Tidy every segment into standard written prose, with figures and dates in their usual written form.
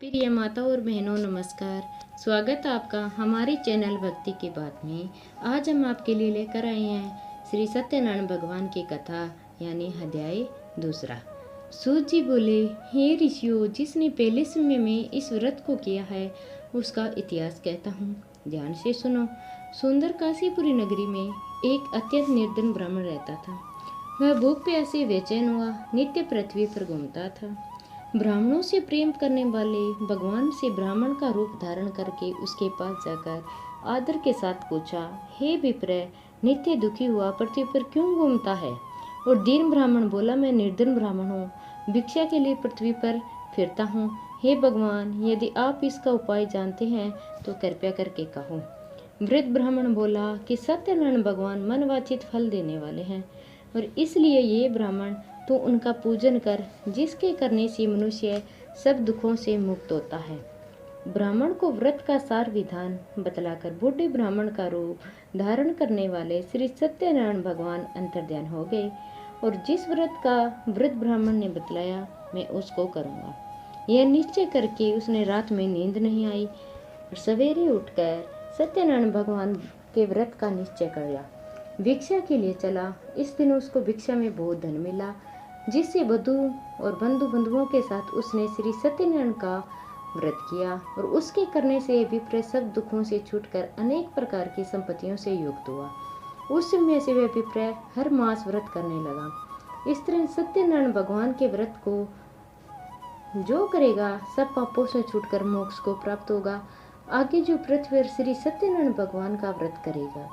प्रिय माता और बहनों नमस्कार। स्वागत है आपका हमारे चैनल भक्ति की बात में। आज हम आपके लिए लेकर आए हैं श्री सत्यनारायण भगवान की कथा यानी अध्याय दूसरा। सूत जी बोले, हे ऋषियों, जिसने पहले समय में इस व्रत को किया है उसका इतिहास कहता हूँ, ध्यान से सुनो। सुंदर काशीपुरी नगरी में एक अत्यंत निर्धन ब्राह्मण रहता था। वह भूख प्यासे बेचैन हुआ नित्य पृथ्वी पर घूमता था। ब्राह्मणों से प्रेम करने वाले भगवान से ब्राह्मण का रूप धारण करके उसके पास जाकर आदर के साथ पूछा, हे विप्र, नित्य दुखी हुआ पृथ्वी पर क्यों घूमता है? और दीन ब्राह्मण बोला, मैं निर्धन ब्राह्मण हूँ, भिक्षा के लिए पृथ्वी पर फिरता हूँ। हे भगवान, यदि आप इसका उपाय जानते हैं तो कृपया करके कहो। वृद्ध ब्राह्मण बोला कि सत्यनारायण भगवान मनवांछित फल देने वाले हैं और इसलिए ये ब्राह्मण तो उनका पूजन कर, जिसके करने से मनुष्य सब दुखों से मुक्त होता है। ब्राह्मण को व्रत का सार विधान बतलाकर बूढ़े ब्राह्मण का रूप धारण करने वाले श्री सत्यनारायण भगवान अंतर्ध्यान हो गए और जिस व्रत का वृद्ध ब्राह्मण ने बतलाया मैं उसको करूँगा। यह निश्चय करके उसने रात में नींद नहीं आई और सवेरे उठकर सत्यनारायण भगवान के व्रत का निश्चय कर लिया। भिक्षा के लिए चला। इस दिन उसको भिक्षा में बहुत धन मिला, जिससे बधू और बंधुओं के साथ उसने श्री सत्यनारायण का व्रत किया और उसके करने से विप्र सब दुखों से छूटकर अनेक प्रकार की संपत्तियों से युक्त हुआ। उस समय से वह विप्र हर मास व्रत करने लगा। इस तरह सत्यनारायण भगवान के व्रत को जो करेगा सब पापों से छूटकर मोक्ष को प्राप्त होगा। आगे जो पृथ्वी पर श्री सत्यनारायण भगवान का व्रत करेगा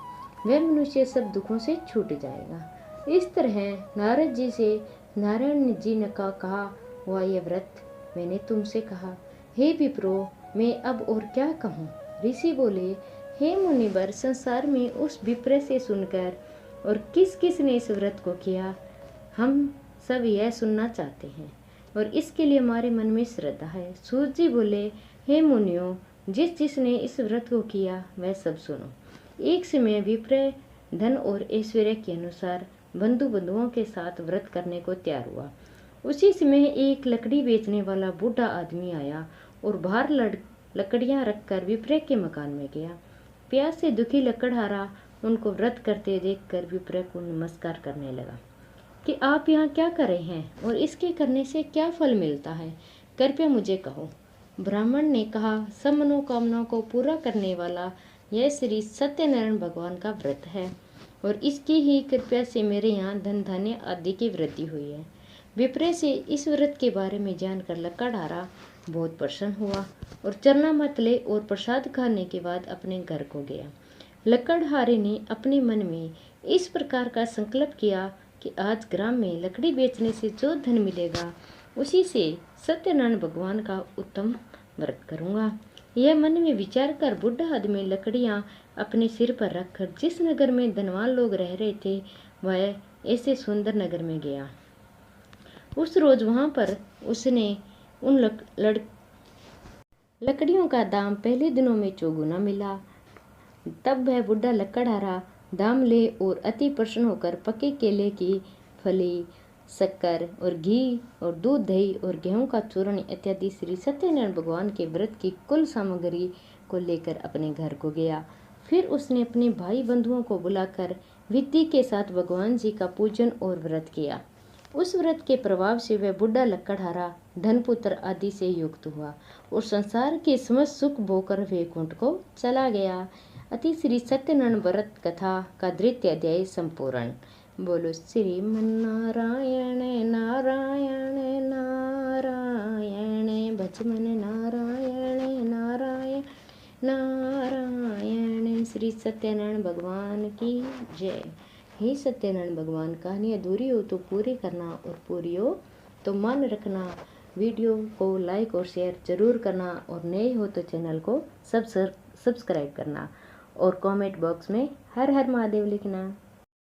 वह मनुष्य सब दुखों से छूट जाएगा। इस तरह नारद जी से नारायण जी ने कहा हुआ यह व्रत मैंने तुमसे कहा। हे विप्रो, मैं अब और क्या कहूँ? ऋषि बोले, हे मुनिवर, संसार में उस विप्र से सुनकर और किस किस ने इस व्रत को किया, हम सब यह सुनना चाहते हैं और इसके लिए हमारे मन में श्रद्धा है। सूत जी बोले, हे मुनियों, जिसने इस व्रत को किया वह सब सुनो। एक समय विप्र धन और ऐश्वर्य के अनुसार बंधुओं के साथ व्रत करने को तैयार हुआ। उसी समय एक लकड़ी बेचने वाला बूढ़ा आदमी आया और बाहर लकड़ियां रखकर विप्र के मकान में गया। प्यास से दुखी लकड़हारा उनको व्रत करते देखकर विप्र को नमस्कार करने लगा कि आप यहाँ क्या कर रहे हैं और इसके करने से क्या फल मिलता है, कृपया मुझे कहो। ब्राह्मण ने कहा, सब मनोकामनाओं को पूरा करने वाला यह श्री सत्यनारायण भगवान का व्रत है और इसकी ही कृपया से मेरे यहाँ धन धान्य आदि की वृद्धि हुई है। विप्र से इस व्रत के बारे में जानकर लकड़हारा बहुत प्रसन्न हुआ और चरणामृत ले और प्रसाद खाने के बाद अपने घर को गया। लकड़हारे ने अपने मन में इस प्रकार का संकल्प किया कि आज ग्राम में लकड़ी बेचने से जो धन मिलेगा उसी से सत्यनारायण भगवान का उत्तम व्रत करूँगा। यह मन में विचार कर बुढ़ा आदमी लकड़ियां अपने सिर पर रखकर जिस नगर में धनवान लोग रह रहे थे वह ऐसे सुंदर नगर में गया। उस रोज वहां पर उसने उन लकड़ियों का दाम पहले दिनों में चौगुना मिला। तब वह बुढ़ा लकड़हारा दाम ले और अति प्रसन्न होकर पके केले की फली, शक्कर और घी और दूध, दही और गेहूं का चूर्ण इत्यादि श्री सत्यनारायण भगवान के व्रत की कुल सामग्री को लेकर अपने घर को गया। फिर उसने अपने भाई बंधुओं को बुलाकर विधि के साथ भगवान जी का पूजन और व्रत किया। उस व्रत के प्रभाव से वह बुढ़ा लकड़हारा धन पुत्र आदि से युक्त हुआ और संसार के समस्त सुख भोकर वैकुंठ को चला गया। अति श्री सत्यनारायण व्रत कथा का 3 अध्याय संपूर्ण। बोलो श्रीमन्नारायण नारायण नारायण, भजमन नारायण नारायण नारायण। श्री सत्यनारायण भगवान की जय। हे सत्यनारायण भगवान, कहानी अधूरी हो तो पूरी करना और पूरी हो तो मान रखना। वीडियो को लाइक और शेयर जरूर करना और नए हो तो चैनल को सब्सक्राइब करना और कमेंट बॉक्स में हर हर महादेव लिखना।